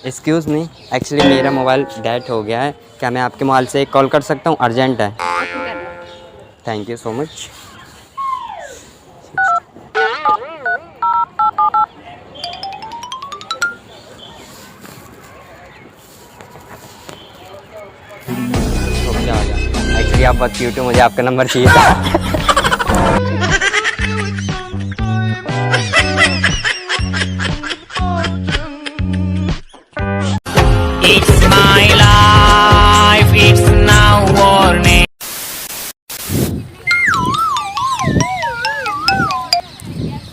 Excuse me, actually मेरा mobile dead हो गया है। क्या मैं आपके मोबाइल से एक कॉल कर सकता हूँ? अर्जेंट है। Thank you so much. Okay आ गया। एक्चुअली आप बहुत क्यूट हो, मुझे आपका नंबर चाहिए था। It's my life, it's now or never.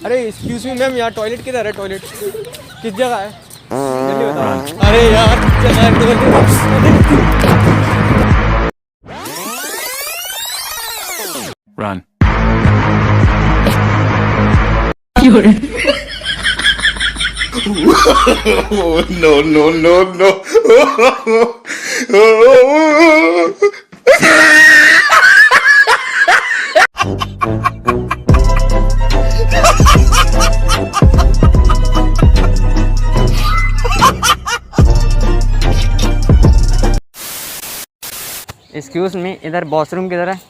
अरे एक्सक्यूज मी मैम, यहाँ टॉयलेट किधर है? टॉयलेट किस जगह है? जल्दी बताओ। अरे यार किस जगह है toilet? Run. Oh, no, no, no, no. Excuse me, इधर वॉशरूम किधर है?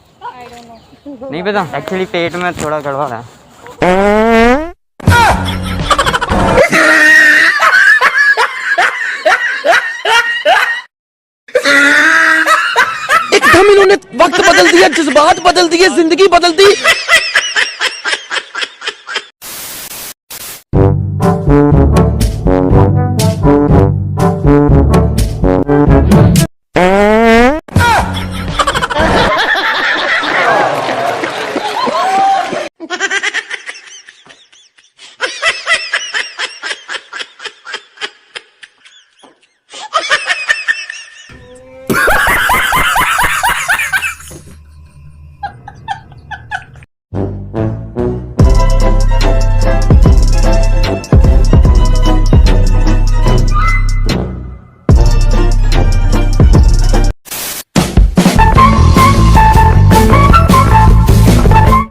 नहीं पता। एक्चुअली पेट में थोड़ा गड़बड़ है। एकदम इन्होंने वक्त बदल दिया, जज्बात बदल दिए, जिंदगी बदल दी।